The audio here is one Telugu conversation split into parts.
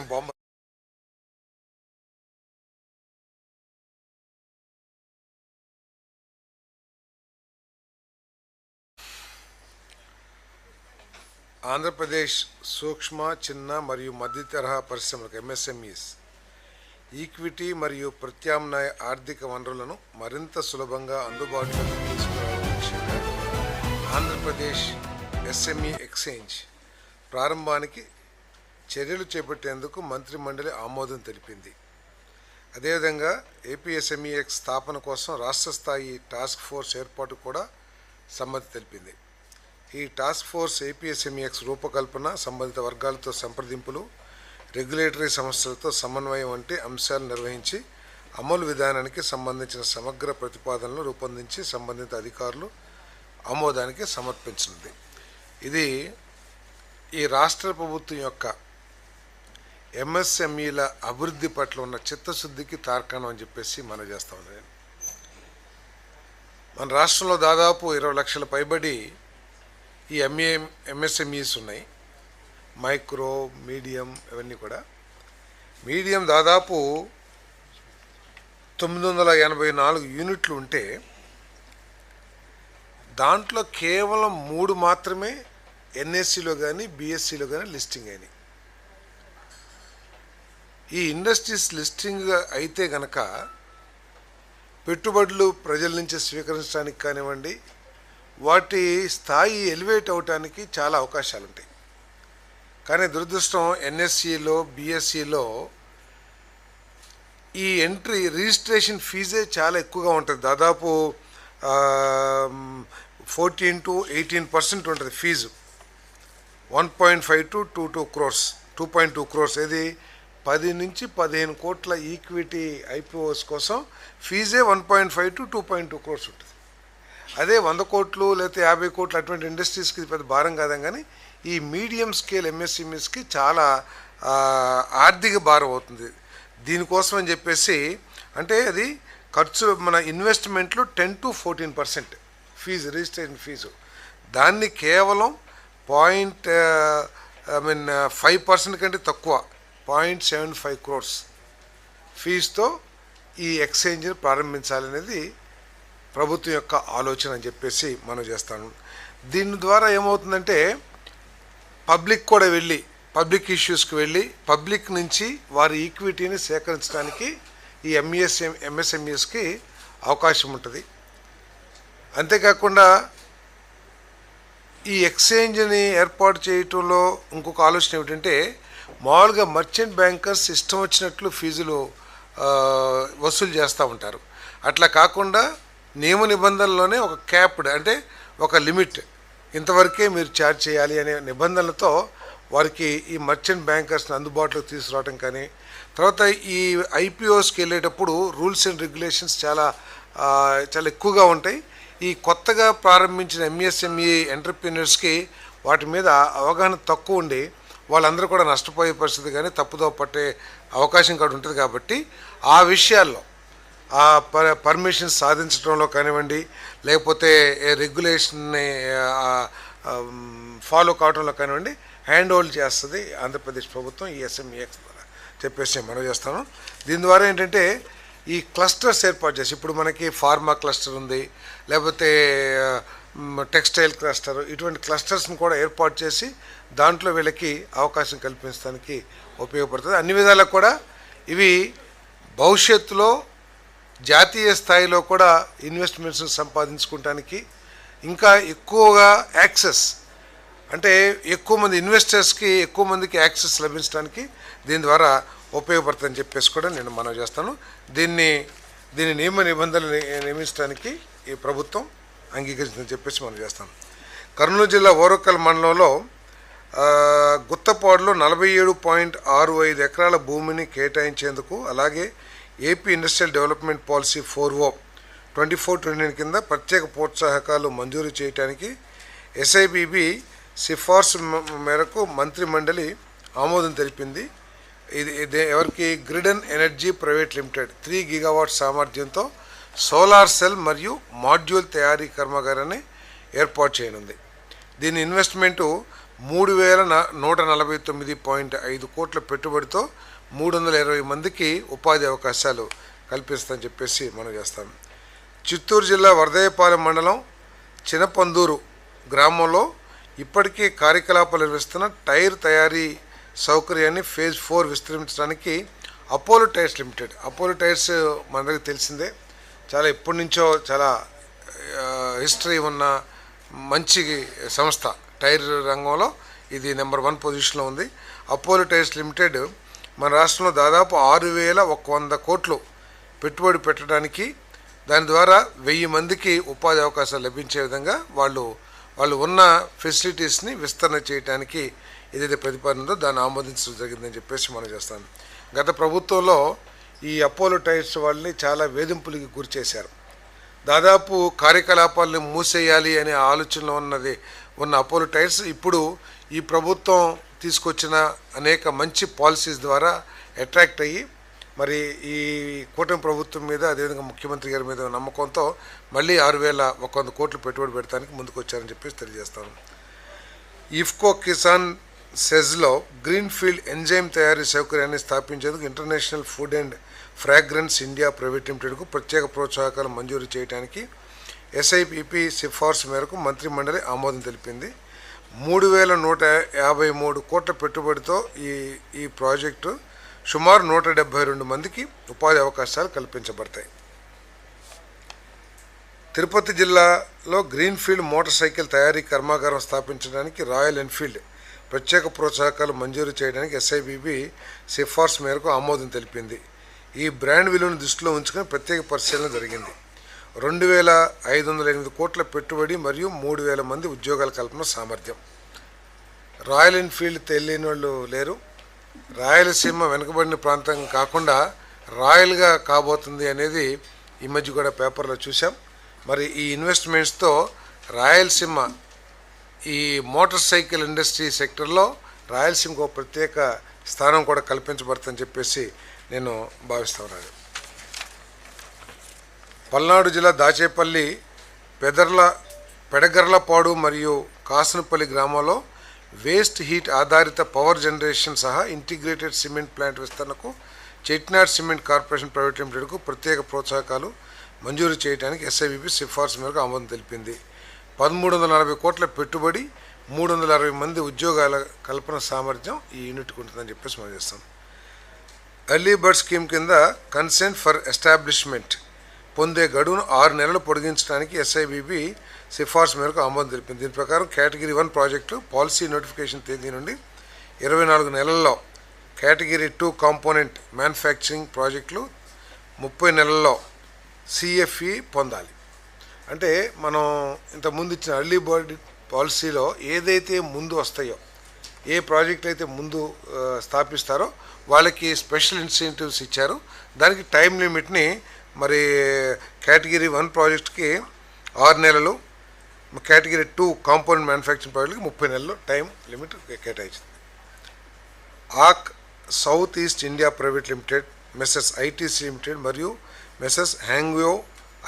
బొమ్మ ఆంధ్రప్రదేశ్ సూక్ష్మ చిన్న మరియు మధ్య తరహా పరిశ్రమలకు ఎంఎస్ఎంఈస్ ఈక్విటీ మరియు ప్రత్యామ్నాయ ఆర్థిక వనరులను మరింత సులభంగా అందుబాటులోకి తీసుకురావడం లక్ష్యంగా ఆంధ్రప్రదేశ్ ఎస్ఎంఈ ఎక్స్చేంజ్ ప్రారంభానికి చర్యలు చేపట్టేందుకు మంత్రిమండలి ఆమోదం తెలిపింది. అదేవిధంగా ఏపీఎస్ఎంఈఎక్స్ స్థాపన కోసం రాష్ట్ర స్థాయి టాస్క్ ఫోర్స్ ఏర్పాటు కూడా సమ్మతి తెలిపింది. ఈ టాస్క్ ఫోర్స్ ఏపీఎస్ఎంఈఎక్స్ రూపకల్పన, సంబంధిత వర్గాలతో సంప్రదింపులు, రెగ్యులేటరీ సంస్థలతో సమన్వయం వంటి అంశాలు నిర్వహించి అమలు విధానానికి సంబంధించిన సమగ్ర ప్రతిపాదనలు రూపొందించి సంబంధిత అధికారులు ఆమోదానికి సమర్పించింది. ఇది ఈ రాష్ట్ర ప్రభుత్వం యొక్క ఎంఎస్ఎంఈల అభివృద్ధి పట్ల ఉన్న చిత్తశుద్ధికి తార్కాణం అని చెప్పేసి మనం చేస్తా ఉన్నాను. మన రాష్ట్రంలో దాదాపు 20 లక్షల పైబడి ఈ ఎంఎస్ఎంఈస్ ఉన్నాయి. మైక్రో, మీడియం ఇవన్నీ కూడా. మీడియం దాదాపు 984 యూనిట్లు ఉంటే దాంట్లో కేవలం 3 మాత్రమే ఎన్ఎస్సిలో కానీ బిఎస్సిలో కానీ లిస్టింగ్ అయినాయి. ఈ ఇండస్ట్రీస్ లిస్టింగ్ అయితే గనక పెట్టుబడులు ప్రజల నుంచి స్వీకరించడానికి కానివ్వండి, వాటి స్థాయి ఎలివేట్ అవటానికి చాలా అవకాశాలు ఉంటాయి. కానీ దురదృష్టం ఎన్ఎస్సిలో బిఎస్సిలో ఈ ఎంట్రీ రిజిస్ట్రేషన్ ఫీజే చాలా ఎక్కువగా ఉంటుంది. దాదాపు 14 to 18% ఉంటుంది ఫీజు. 1.5 to 2 crores, 2.2 crores. ఇది 10 నుంచి 15 కోట్ల ఈక్విటీ ఐపీఓస్ కోసం ఫీజే 1.5 to 2.2 crores ఉంటుంది. అదే 100 కోట్లు లేకపోతే 50 కోట్లు అటువంటి ఇండస్ట్రీస్కి పెద్ద భారం కాదని, కానీ ఈ మీడియం స్కేల్ ఎంఎస్ఎంఈస్కి చాలా ఆర్థిక భారం అవుతుంది. దీనికోసం అని చెప్పేసి అంటే అది ఖర్చు, మన ఇన్వెస్ట్మెంట్లో 10 to 14% ఫీజు, రిజిస్ట్రేషన్ ఫీజు. దాన్ని కేవలం 5% కంటే తక్కువ 0.75 crores ఫీజుతో ఈ ఎక్స్చేంజ్ని ప్రారంభించాలనేది ప్రభుత్వం యొక్క ఆలోచన అని చెప్పేసి మనం చేస్తాను. దీని ద్వారా ఏమవుతుందంటే పబ్లిక్ కూడా వెళ్ళి, పబ్లిక్ ఇష్యూస్కి వెళ్ళి పబ్లిక్ నుంచి వారి ఈక్విటీని సేకరించడానికి ఈ ఎంఎస్ఎంఈఎస్కి అవకాశం ఉంటుంది. అంతేకాకుండా ఈ ఎక్స్చేంజ్ని ఏర్పాటు చేయటంలో ఇంకొక ఆలోచన ఏమిటంటే, మామూలుగా మర్చెంట్ బ్యాంకర్స్ ఇష్టం వచ్చినట్లు ఫీజులు వసూలు చేస్తూ ఉంటారు. అట్లా కాకుండా నియమ నిబంధనలోనే ఒక క్యాప్డ్, అంటే ఒక లిమిట్, ఇంతవరకే మీరు ఛార్జ్ చేయాలి అనే నిబంధనలతో వారికి ఈ మర్చెంట్ బ్యాంకర్స్ని అందుబాటులోకి తీసుకురావడం కానీ, తర్వాత ఈ ఐపీఓస్కి వెళ్ళేటప్పుడు రూల్స్ అండ్ రెగ్యులేషన్స్ చాలా ఎక్కువగా ఉంటాయి. ఈ కొత్తగా ప్రారంభించిన ఎంఎస్ఎంఈ ఎంటర్ప్రీనర్స్కి వాటి మీద అవగాహన తక్కువ ఉండి వాళ్ళందరూ కూడా నష్టపోయే పరిస్థితి కానీ తప్పుదో పట్టే అవకాశం కూడా ఉంటుంది. కాబట్టి ఆ విషయాల్లో ఆ పర్మిషన్ సాధించడంలో కానివ్వండి, లేకపోతే రెగ్యులేషన్ని ఫాలో కావడంలో కానివ్వండి హ్యాండ్ హోల్డ్ చేస్తుంది ఆంధ్రప్రదేశ్ ప్రభుత్వం ఈ ఎస్ఎంఈఎక్స్ ద్వారా చెప్పేసి మనం చేస్తాను. దీని ద్వారా ఏంటంటే ఈ క్లస్టర్స్ ఏర్పాటు చేసి, ఇప్పుడు మనకి ఫార్మా క్లస్టర్ ఉంది, లేకపోతే టెక్స్టైల్ క్లస్టర్, ఇటువంటి క్లస్టర్స్ని కూడా ఏర్పాటు చేసి దాంట్లో వీళ్ళకి అవకాశం కల్పించడానికి ఉపయోగపడుతుంది. అన్ని విధాలకు కూడా ఇవి భవిష్యత్తులో జాతీయ స్థాయిలో కూడా ఇన్వెస్ట్మెంట్స్ని సంపాదించుకోవటానికి, ఇంకా ఎక్కువగా యాక్సెస్, అంటే ఎక్కువ మంది ఇన్వెస్టర్స్కి ఎక్కువ మందికి యాక్సెస్ లభించడానికి దీని ద్వారా ఉపయోగపడుతుందని చెప్పేసి కూడా నేను మనవి చేస్తాను. దీని నియమ నిబంధనలు నియమించడానికి ఈ ప్రభుత్వం అంగీకరించిందని చెప్పేసి మనం చేస్తాం. కర్నూలు జిల్లా ఓరకల్ మండలంలో గుత్తపాడులో 47.65 ఎకరాల భూమిని కేటాయించేందుకు, అలాగే AP industrial development policy 4O 24-29 కింద ప్రత్యేక ప్రోత్సాహకాలు మంజూరు చేయడానికి ఎస్ఐబిబి సిఫార్సు మేరకు మంత్రిమండలి ఆమోదం తెలిపింది. ఇది ఎవరికి? గ్రిడన్ ఎనర్జీ ప్రైవేట్ లిమిటెడ్ 3 గీగావాట్ సామర్థ్యంతో సోలార్ సెల్ మరియు మాడ్యూల్ తయారీ కర్మాగారాన్ని ఏర్పాటు చేయనుంది. దీని ఇన్వెస్ట్మెంటు 3,149.5 కోట్ల పెట్టుబడితో 320 మందికి ఉపాధి అవకాశాలు కల్పిస్తుందని చెప్పేసి మనం చేస్తాం. చిత్తూరు జిల్లా వరదయ్యపాలెం మండలం చినపందూరు గ్రామంలో ఇప్పటికే కార్యకలాపాలు నిర్వహిస్తున్న టైర్ తయారీ సౌకర్యాన్ని ఫేజ్ 4 విస్తరించడానికి Apollo tyres limited, Apollo tyres మనందరికీ తెలిసిందే, చాలా ఎప్పటి నుంచో చాలా హిస్టరీ ఉన్న మంచి సంస్థ. టైర్ రంగంలో ఇది నెంబర్ 1 పొజిషన్లో ఉంది. అపోలో టైర్స్ లిమిటెడ్ మన రాష్ట్రంలో దాదాపు 6,100 కోట్లు పెట్టుబడి పెట్టడానికి, దాని ద్వారా 1000 మందికి ఉపాధి అవకాశాలు లభించే విధంగా వాళ్ళు ఉన్న ఫెసిలిటీస్ని విస్తరణ చేయడానికి ఏదైతే ప్రతిపాదనదో దాన్ని ఆమోదించడం జరిగిందని చెప్పేసి మనం చేస్తాం. గత ప్రభుత్వంలో ఈ అపోలో టైర్స్ వాళ్ళని చాలా వేధింపులకి గురి చేశారు. దాదాపు కార్యకలాపాలను మూసేయాలి అనే ఆలోచనలో ఉన్న అపోలో టైర్స్ ఇప్పుడు ఈ ప్రభుత్వం తీసుకొచ్చిన అనేక మంచి పాలసీస్ ద్వారా అట్రాక్ట్ అయ్యి మరి ఈ కూటమి ప్రభుత్వం మీద, అదేవిధంగా ముఖ్యమంత్రి గారి మీద నమ్మకంతో మళ్ళీ 6,100 కోట్లు పెట్టుబడి పెడతానికి ముందుకు వచ్చారని చెప్పేసి తెలియజేస్తాను. ఇఫ్కో కిసాన్ సెజ్లో గ్రీన్ఫీల్డ్ ఎంజైమ్ తయారీ సౌకర్యాన్ని స్థాపించేందుకు international food and fragrance India private లిమిటెడ్కు ప్రత్యేక ప్రోత్సాహకాలు మంజూరు చేయడానికి ఎస్ఐపిపి సిఫార్సు మేరకు మంత్రి మండలి ఆమోదం తెలిపింది. 3,153 కోట్ల పెట్టుబడితో ఈ ప్రాజెక్టు సుమారు 172 మందికి ఉపాధి అవకాశాలు కల్పించబడతాయి. తిరుపతి జిల్లాలో గ్రీన్ఫీల్డ్ మోటార్ సైకిల్ తయారీ కర్మాగారం స్థాపించడానికి రాయల్ ఎన్ఫీల్డ్ ప్రత్యేక ప్రోత్సాహకాలు మంజూరు చేయడానికి ఎస్ఐబిబి సిఫార్సు మేరకు ఆమోదం తెలిపింది. ఈ బ్రాండ్ విలువను దృష్టిలో ఉంచుకొని ప్రత్యేక పరిశీలన జరిగింది. 2,508 కోట్ల పెట్టుబడి మరియు 3,000 మంది ఉద్యోగాల కల్పన సామర్థ్యం. రాయల్ ఎన్ఫీల్డ్ తెలియని వాళ్ళు లేరు. రాయలసీమ వెనుకబడిన ప్రాంతం కాకుండా రాయల్గా కాబోతుంది అనేది ఈ మధ్య కూడా పేపర్లో చూసాం. మరి ఈ ఇన్వెస్ట్మెంట్స్తో రాయలసీమ ఈ మోటార్ సైకిల్ ఇండస్ట్రీ సెక్టర్లో రాయలసీమకు ఒక ప్రత్యేక స్థానం కూడా కల్పించబడుతుందని చెప్పేసి నేను భావిస్తున్నాను. పల్నాడు జిల్లా దాచేపల్లి పెడగర్లపాడు మరియు కాసనపల్లి గ్రామాల్లో వేస్ట్ హీట్ ఆధారిత పవర్ జనరేషన్ సహా ఇంటిగ్రేటెడ్ సిమెంట్ ప్లాంట్ విస్తరణకు చెట్నాడ్ సిమెంట్ కార్పొరేషన్ ప్రైవేట్ లిమిటెడ్కు ప్రత్యేక ప్రోత్సాహకాలు మంజూరు చేయడానికి ఎస్ఐబిబి సిఫార్సు మేరకు ఆమోదం తెలిపింది. 1,340 కోట్ల పెట్టుబడి, 360 మంది ఉద్యోగాల కల్పన సామర్థ్యం ఈ యూనిట్కి ఉంటుందని చెప్పేసి మనం చేస్తాం. ఎర్లీ బర్డ్ స్కీమ్ కింద కన్సెంట్ ఫర్ ఎస్టాబ్లిష్మెంట్ పొందే గడువును 6 నెలలు పొడిగించడానికి ఎస్ఐబిబి సిఫార్సు మేరకు ఆమోదం తెలిపింది. దీని ప్రకారం కేటగిరీ 1 ప్రాజెక్టు పాలసీ నోటిఫికేషన్ తేదీ నుండి 24 నెలల్లో, కేటగిరీ 2 కాంపోనెంట్ మ్యానుఫ్యాక్చరింగ్ ప్రాజెక్టులు 30 నెలల్లో సిఎఫ్ఈ పొందాలి. అంటే మనం ఇంతకుముందు ఇచ్చిన ఎర్లీ బర్డ్ పాలసీలో ఏదైతే ముందు వస్తాయో, ఏ ప్రాజెక్ట్ అయితే ముందు స్థాపిస్తారో వాళ్ళకి స్పెషల్ ఇన్సెంటివ్స్ ఇచ్చారు. దానికి టైం లిమిట్ని మరి కేటగిరీ 1 ప్రాజెక్ట్కి 6 నెలలు, కేటగిరీ 2 కాంపౌండ్ మ్యానుఫ్యాక్చరింగ్ ప్రాజెక్ట్కి 30 నెలలు టైం లిమిట్ కేటాయించింది. ఆక్ south east India private limited, messrs ITC limited మరియు messrs Hangyo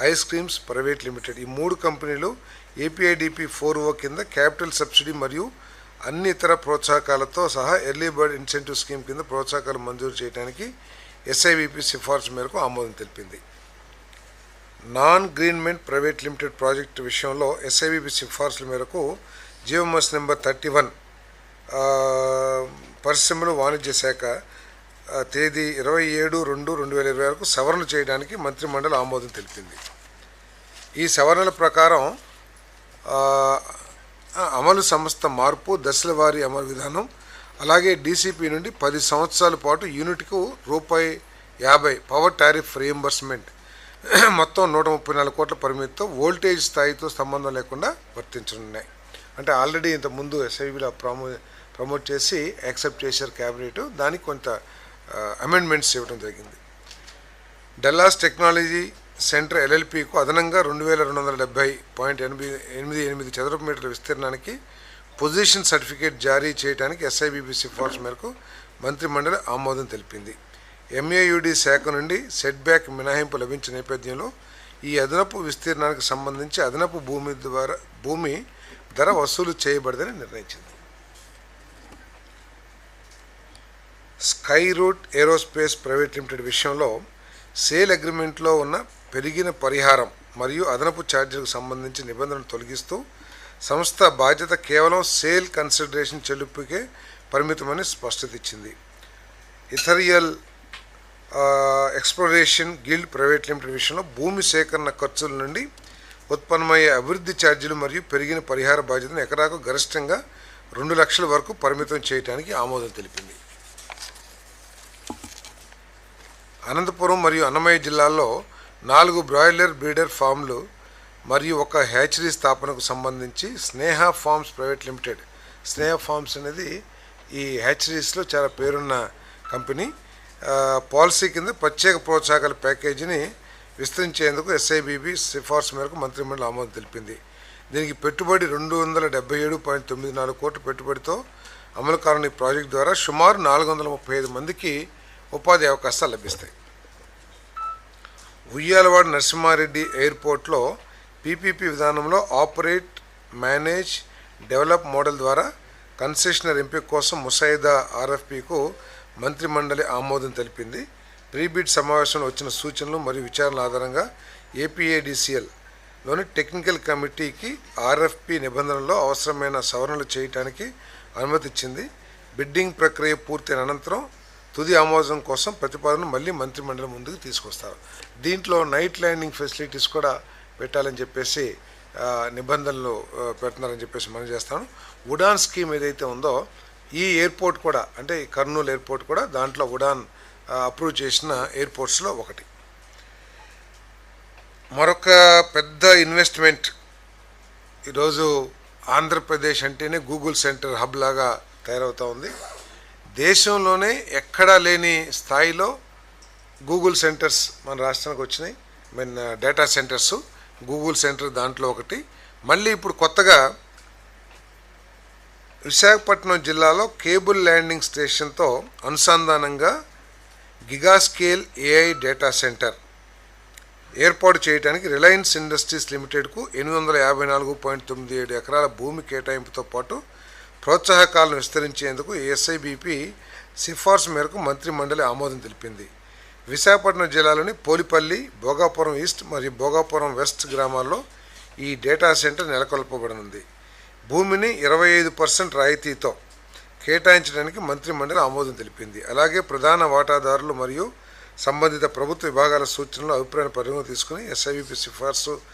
ice creams private limited, ఈ 3 కంపెనీలు ఏపీఐడిపి 4O కింద క్యాపిటల్ సబ్సిడీ మరియు అన్ని ఇతర ప్రోత్సాహకాలతో సహా ఎర్లీ బర్డ్ ఇన్సెంటివ్ స్కీమ్ కింద ప్రోత్సాహకాలు మంజూరు చేయడానికి ఎస్ఐబిపి సిఫార్సు మేరకు ఆమోదం తెలిపింది. నాన్ గ్రీన్మెంట్ ప్రైవేట్ లిమిటెడ్ ప్రాజెక్టు విషయంలో ఎస్ఐబిపి సిఫార్సుల మేరకు జీవోఎంఎస్ నెంబర్ 31 పరిశ్రమలు వాణిజ్య శాఖ తేదీ 27/2/2020 వరకు సవరణలు చేయడానికి మంత్రి మండలి ఆమోదం తెలిపింది. ఈ సవరణల ప్రకారం అమలు సంస్థ మార్పు, దశల వారీ అమలు విధానం, అలాగే డీసీపీ నుండి 10 సంవత్సరాల పాటు యూనిట్కు ₹50 పవర్ టారిఫ్ రీయింబర్స్మెంట్ మొత్తం 134 కోట్ల పరిమితితో వోల్టేజ్ స్థాయితో సంబంధం లేకుండా వర్తించనున్నాయి. అంటే ఆల్రెడీ ఇంతకుముందు ఎస్ఐబిలో ప్రమోట్ చేసి యాక్సెప్ట్ చేశారు క్యాబినెట్, దానికి కొంత అమెండ్మెంట్స్ ఇవ్వడం జరిగింది. డల్లాస్ టెక్నాలజీ సెంటర్ ఎల్ఎల్పికు అదనంగా 2270.88 చదరపు మీటర్ల విస్తీర్ణానికి పొజిషన్ సర్టిఫికేట్ జారీ చేయడానికి ఎస్ఐబిబి సిఫార్సు మేరకు మంత్రి మండలి ఆమోదం తెలిపింది. ఎంఏయుడి శాఖ నుండి సెట్ బ్యాక్ మినహాయింపు లభించిన నేపథ్యంలో ఈ అదనపు విస్తీర్ణానికి సంబంధించి అదనపు భూమి ధర వసూలు చేయబడదని నిర్ణయించింది. Skyroot Aerospace private limited విషయంలో సేల్ అగ్రిమెంట్లో ఉన్న పెరిగిన పరిహారం మరియు అదనపు ఛార్జీలకు సంబంధించి నిబంధనలు తొలగిస్తూ సంస్థ బాధ్యత కేవలం సేల్ కన్సిడరేషన్ చెల్లింపుకే పరిమితమని స్పష్టత ఇచ్చింది. ఇథరియల్ ఎక్స్ప్లోరేషన్ గిల్డ్ ప్రైవేట్ లిమిటెడ్ విషయంలో భూమి సేకరణ ఖర్చుల నుండి ఉత్పన్నమయ్యే అభివృద్ధి ఛార్జీలు మరియు పెరిగిన పరిహార బాధ్యతను ఎకరాకు గరిష్టంగా 2 లక్షల వరకు పరిమితం చేయడానికి ఆమోదం తెలిపింది. అనంతపురం మరియు అన్నమయ్య జిల్లాల్లో 4 బ్రాయిలర్ బ్రీడర్ ఫామ్లు మరియు 1 హ్యాచరీ స్థాపనకు సంబంధించి స్నేహ ఫార్మ్స్ ప్రైవేట్ లిమిటెడ్, స్నేహ ఫార్మ్స్ అనేది ఈ హ్యాచరీస్లో చాలా పేరున్న కంపెనీ, పాలసీ కింద ప్రత్యేక ప్రోత్సాహకాల ప్యాకేజీని విస్తరించేందుకు ఎస్ఐబిబి సిఫార్సు మేరకు మంత్రిమండలి ఆమోదం తెలిపింది. దీనికి పెట్టుబడి 277.94 కోట్ల పెట్టుబడితో అమలు కానున్న ఈ ప్రాజెక్టు ద్వారా సుమారు 435 మందికి ఉపాధి అవకాశాలు లభిస్తాయి. ఉయ్యాలవాడ నరసింహారెడ్డి ఎయిర్పోర్ట్లో పీపీపీ విధానంలో ఆపరేట్, మేనేజ్, డెవలప్ మోడల్ ద్వారా కన్సెషనర్ ఎంపిక కోసం ముసాయిదా ఆర్ఎఫ్పికు మంత్రిమండలి ఆమోదం తెలిపింది. ప్రీబిడ్ సమావేశంలో వచ్చిన సూచనలు మరియు విచారణల ఆధారంగా ఏపీఏడిసిఎల్లోని టెక్నికల్ కమిటీకి ఆర్ఎఫ్పి నిబంధనల్లో అవసరమైన సవరణలు చేయడానికి అనుమతి ఇచ్చింది. బిడ్డింగ్ ప్రక్రియ పూర్తయిన అనంతరం తుది ఆమోదం కోసం ప్రతిపాదనను మళ్ళీ మంత్రిమండలి ముందుకు తీసుకొస్తారు. దీంట్లో నైట్ ల్యాండింగ్ ఫెసిలిటీస్ కూడా పెట్టాలని చెప్పేసి నిబంధనలు పెడుతున్నారని చెప్పేసి మనం చేస్తాను. ఉడాన్ స్కీమ్ ఏదైతే ఉందో ఈ ఎయిర్పోర్ట్ కూడా, అంటే ఈ కర్నూలు ఎయిర్పోర్ట్ కూడా దాంట్లో ఉడాన్ అప్రూవ్ చేసిన ఎయిర్పోర్ట్స్లో ఒకటి. మరొక పెద్ద ఇన్వెస్ట్మెంట్ ఈరోజు ఆంధ్రప్రదేశ్ అంటేనే గూగుల్ సెంటర్ హబ్ లాగా తయారవుతూ ఉంది. దేశంలోనే ఎక్కడా లేని స్థాయిలో గూగుల్ సెంటర్స్ మన రాష్ట్రానికి వచ్చినాయి. డేటా సెంటర్స్, గూగుల్ సెంటర్ దాంట్లో ఒకటి. మళ్ళీ ఇప్పుడు కొత్తగా విశాఖపట్నం జిల్లాలో కేబుల్ ల్యాండింగ్ స్టేషన్తో అనుసంధానంగా గిగాస్కేల్ ఏఐ డేటా సెంటర్ ఏర్పాటు చేయడానికి రిలయన్స్ ఇండస్ట్రీస్ లిమిటెడ్కు 854.97 ఎకరాల భూమి కేటాయింపుతో పాటు ప్రోత్సాహకాలను విస్తరించేందుకు ఎస్ఐబిపి సిఫార్సు మేరకు మంత్రిమండలి ఆమోదం తెలిపింది. విశాఖపట్నం జిల్లాలోని పోలిపల్లి, భోగాపురం ఈస్ట్ మరియు భోగాపురం వెస్ట్ గ్రామాల్లో ఈ డేటా సెంటర్ నెలకొల్పబడనుంది. భూమిని 25% రాయితీతో కేటాయించడానికి మంత్రిమండలి ఆమోదం తెలిపింది. అలాగే ప్రధాన వాటాదారులు మరియు సంబంధిత ప్రభుత్వ విభాగాల సూచనలు, అభిప్రాయాన్ని పరిగణలోకి తీసుకుని ఎస్ఐబిపి సిఫార్సు